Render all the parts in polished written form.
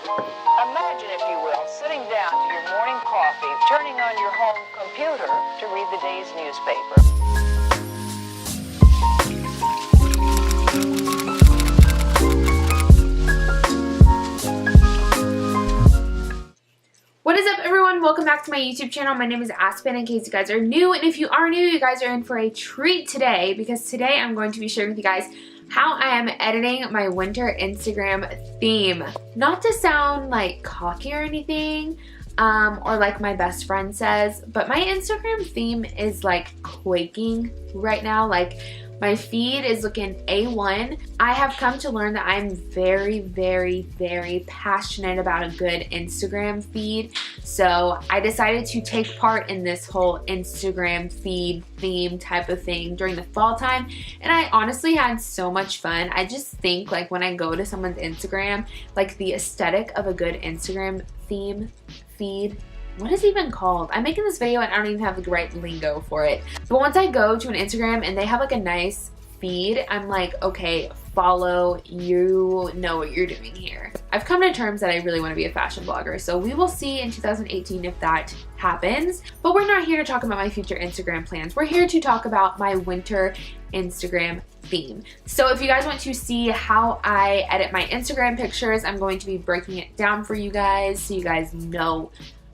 Imagine, if you will, sitting down to your morning coffee, turning on your home computer to read the day's newspaper. What is up, everyone? Welcome back to my YouTube channel. My name is Aspen, in case you guys are new, and if you are new, you guys are in for a treat today, because today I'm going to be sharing with you guys how I am editing my winter Instagram theme. Not to sound like cocky or anything, or like my best friend says, but my Instagram theme is like quaking right now. Like, my feed is looking A1. I have come to learn that I'm very, very, very passionate about a good Instagram feed. So I decided to take part in this whole Instagram feed theme type of thing during the fall time. And I honestly had so much fun. I just think, like, when I go to someone's Instagram, like, the aesthetic of a good Instagram theme feed, what is it even called? I'm making this video and I don't even have the right lingo for it. But once I go to an Instagram and they have like a nice feed, I'm like, okay, follow, you know what you're doing here. I've come to terms that I really want to be a fashion blogger, so we will see in 2018 if that happens. But we're not here to talk about my future Instagram plans. We're here to talk about my winter Instagram theme. So if you guys want to see how I edit my Instagram pictures, I'm going to be breaking it down for you guys so you guys know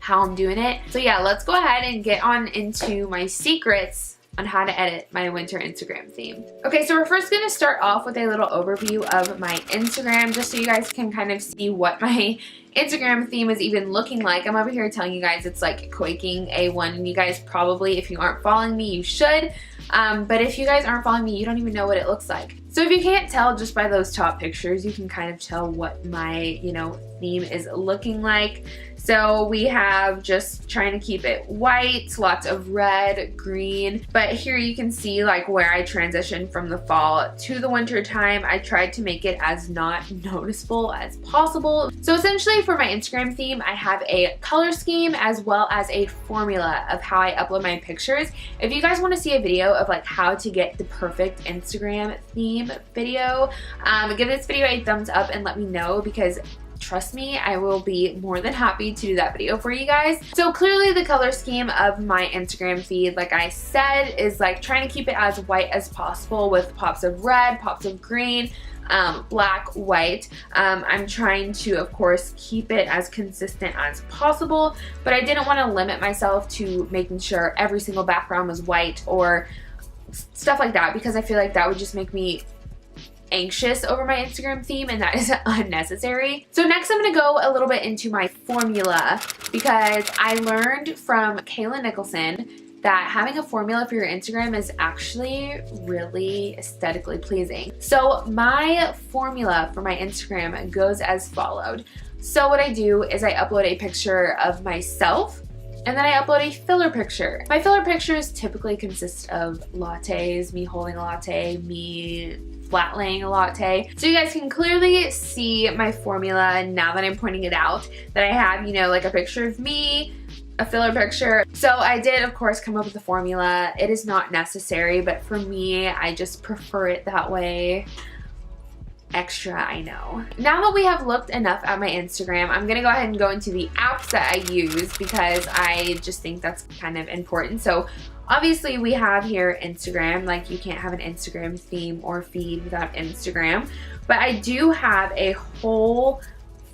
how I'm doing it. So yeah, let's go ahead and get on into my secrets on how to edit my winter Instagram theme. Okay, so we're first gonna start off with a little overview of my Instagram, just so you guys can kind of see what my Instagram theme is even looking like. I'm over here telling you guys it's like quaking A1, and you guys probably, if you aren't following me, you should. But if you guys aren't following me, you don't even know what it looks like. So if you can't tell just by those top pictures, you can kind of tell what my, theme is looking like. So we have just trying to keep it white, lots of red, green. But here you can see like where I transitioned from the fall to the winter time. I tried to make it as not noticeable as possible. So essentially for my Instagram theme, I have a color scheme as well as a formula of how I upload my pictures. If you guys want to see a video of like how to get the perfect Instagram theme video, give this video a thumbs up and let me know, because trust me, I will be more than happy to do that video for you guys. So clearly the color scheme of my Instagram feed, like I said, is like trying to keep it as white as possible with pops of red, pops of green, black, white. I'm trying to, of course, keep it as consistent as possible, but I didn't want to limit myself to making sure every single background was white or stuff like that, because I feel like that would just make me anxious over my Instagram theme, and that is unnecessary. So next I'm going to go a little bit into my formula, because I learned from Kayla Nicholson that having a formula for your Instagram is actually really aesthetically pleasing. So my formula for my Instagram goes as followed. So what I do is I upload a picture of myself, and then I upload a filler picture. My filler pictures typically consist of lattes, me holding a latte, me flat laying a latte. So you guys can clearly see my formula now that I'm pointing it out, that I have, like a picture of me, a filler picture. So I did, of course, come up with a formula. It is not necessary, but for me, I just prefer it that way. Extra, I know. Now that we have looked enough at my Instagram, I'm gonna go ahead and go into the apps that I use, because I just think that's kind of important. So obviously we have here Instagram. Like, you can't have an Instagram theme or feed without Instagram. But I do have a whole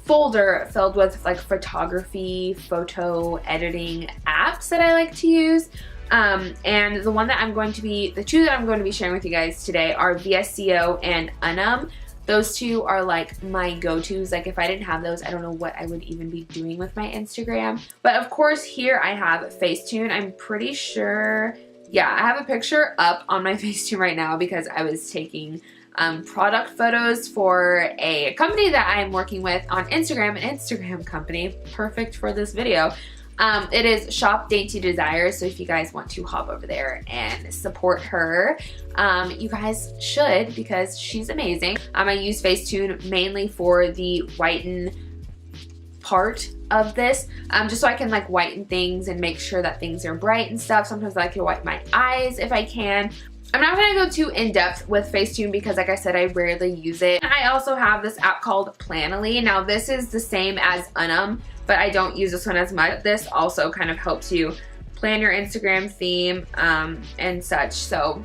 folder filled with like photography, photo editing apps that I like to use. And the two that I'm going to be sharing with you guys today are VSCO and Unum. Those two are like my go-tos. Like, if I didn't have those, I don't know what I would even be doing with my Instagram. But of course, here I have Facetune. I'm pretty sure, yeah, I have a picture up on my Facetune right now because I was taking product photos for a company that I'm working with on Instagram, an Instagram company, perfect for this video. It is Shop Dainty Desires, so if you guys want to hop over there and support her, you guys should, because she's amazing. I use Facetune mainly for the whiten part of this, just so I can like whiten things and make sure that things are bright and stuff. Sometimes I like to whiten my eyes if I can. I'm not going to go too in-depth with Facetune because like I said, I rarely use it. I also have this app called Planoly. Now this is the same as Unum, but I don't use this one as much. This also kind of helps you plan your Instagram theme and such. So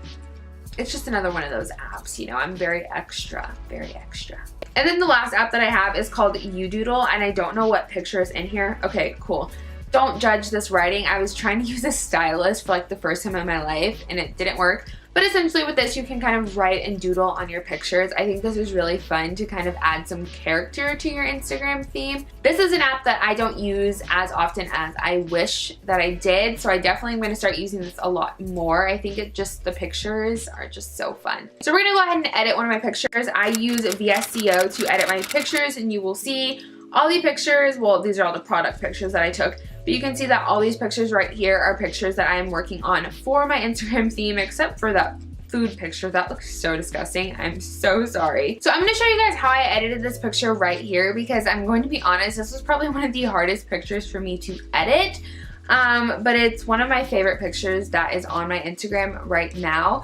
it's just another one of those apps, you know, I'm very extra, very extra. And then the last app that I have is called UDoodle, and I don't know what picture is in here. Okay, cool. Don't judge this writing. I was trying to use a stylus for like the first time in my life and it didn't work. But essentially with this, you can kind of write and doodle on your pictures. I think this is really fun to kind of add some character to your Instagram theme. This is an app that I don't use as often as I wish that I did. So I definitely am going to start using this a lot more. I think the pictures are just so fun. So we're going to go ahead and edit one of my pictures. I use VSCO to edit my pictures, and you will see all the pictures. Well, these are all the product pictures that I took. But you can see that all these pictures right here are pictures that I am working on for my Instagram theme, except for that food picture. That looks so disgusting. I'm so sorry. So I'm going to show you guys how I edited this picture right here, because I'm going to be honest, this was probably one of the hardest pictures for me to edit. But it's one of my favorite pictures that is on my Instagram right now.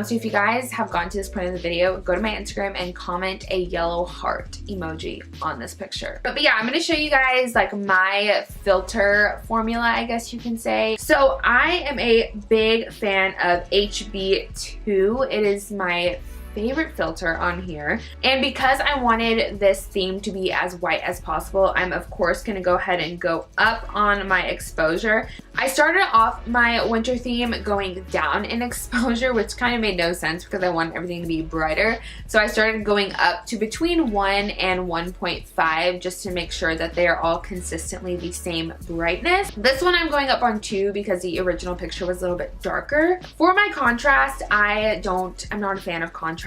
So if you guys have gotten to this point in the video, go to my Instagram and comment a yellow heart emoji on this picture. But yeah, I'm going to show you guys like my filter formula, I guess you can say. So I am a big fan of HB2. It is my favorite filter on here, and because I wanted this theme to be as white as possible, I'm of course going to go ahead and go up on my exposure. I started off my winter theme going down in exposure, which kind of made no sense because I wanted everything to be brighter. So I started going up to between 1 and 1.5 just to make sure that they are all consistently the same brightness. This one I'm going up on 2 because the original picture was a little bit darker. For my contrast, I'm not a fan of contrast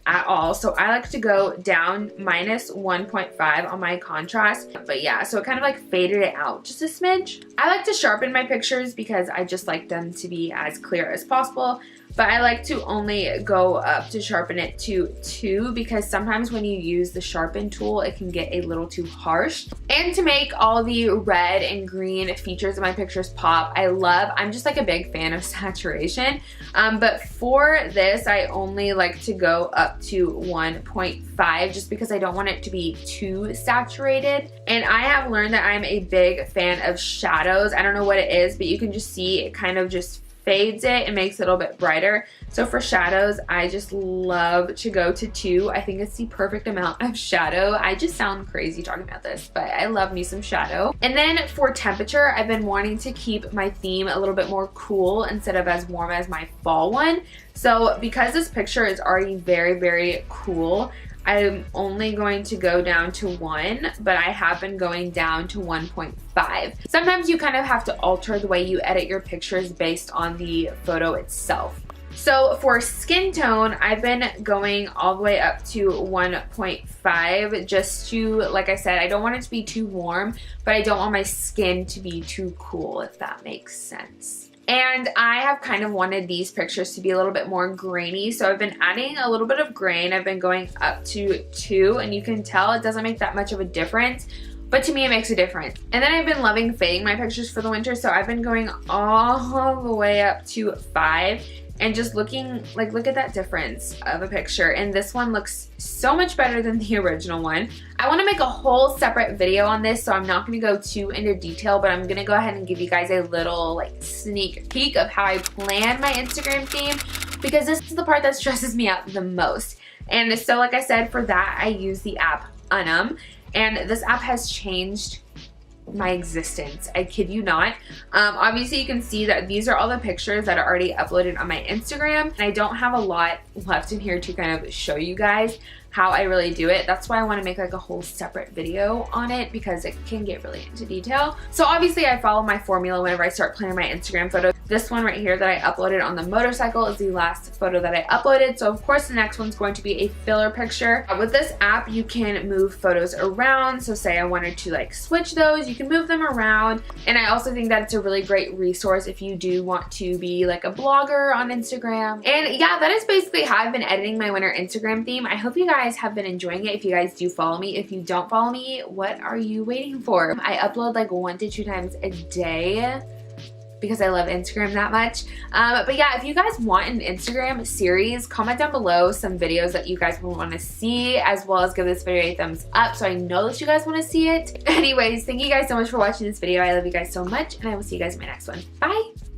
at all, so I like to go down minus 1.5 on my contrast. But yeah, so it kind of like faded it out just a smidge. I like to sharpen my pictures because I just like them to be as clear as possible, but I like to only go up to sharpen it to 2 because sometimes when you use the sharpen tool, it can get a little too harsh. And to make all the red and green features of my pictures pop, I'm just like a big fan of saturation. But for this, I only like to go up to 1.5 just because I don't want it to be too saturated. And I have learned that I'm a big fan of shadows. I don't know what it is, but you can just see it kind of just fades it and makes it a little bit brighter. So for shadows, I just love to go to 2. I think it's the perfect amount of shadow. I just sound crazy talking about this, but I love me some shadow. And then for temperature, I've been wanting to keep my theme a little bit more cool instead of as warm as my fall one. So because this picture is already very, very cool, I'm only going to go down to 1, but I have been going down to 1.5. Sometimes you kind of have to alter the way you edit your pictures based on the photo itself. So for skin tone, I've been going all the way up to 1.5 just to, like I said, I don't want it to be too warm, but I don't want my skin to be too cool, if that makes sense. And I have kind of wanted these pictures to be a little bit more grainy, so I've been adding a little bit of grain. I've been going up to 2, and you can tell it doesn't make that much of a difference, but to me it makes a difference. And then I've been loving fading my pictures for the winter, so I've been going all the way up to 5. And just looking, like, look at that difference of a picture. And this one looks so much better than the original one. I want to make a whole separate video on this, so I'm not going to go too into detail, but I'm going to go ahead and give you guys a little, like, sneak peek of how I plan my Instagram theme, because this is the part that stresses me out the most. And so, like I said, for that, I use the app Unum. And this app has changed my existence. I kid you not. Obviously you can see that these are all the pictures that are already uploaded on my Instagram, and I don't have a lot left in here to kind of show you guys how I really do it. That's why I want to make like a whole separate video on it, because it can get really into detail. So obviously I follow my formula whenever I start planning my Instagram photos. This one right here that I uploaded on the motorcycle is the last photo that I uploaded. So of course the next one's going to be a filler picture. With this app, you can move photos around. So say I wanted to like switch those, you can move them around. And I also think that it's a really great resource if you do want to be like a blogger on Instagram. And yeah, that is basically how I've been editing my winter Instagram theme. I hope you guys have been enjoying it. If you guys do follow me, if you don't follow me, what are you waiting for? I upload like 1 to 2 times a day. because I love Instagram that much. But yeah, if you guys want an Instagram series, comment down below some videos that you guys will want to see, as well as give this video a thumbs up so I know that you guys want to see it. Anyways, thank you guys so much for watching this video. I love you guys so much, and I will see you guys in my next one. Bye!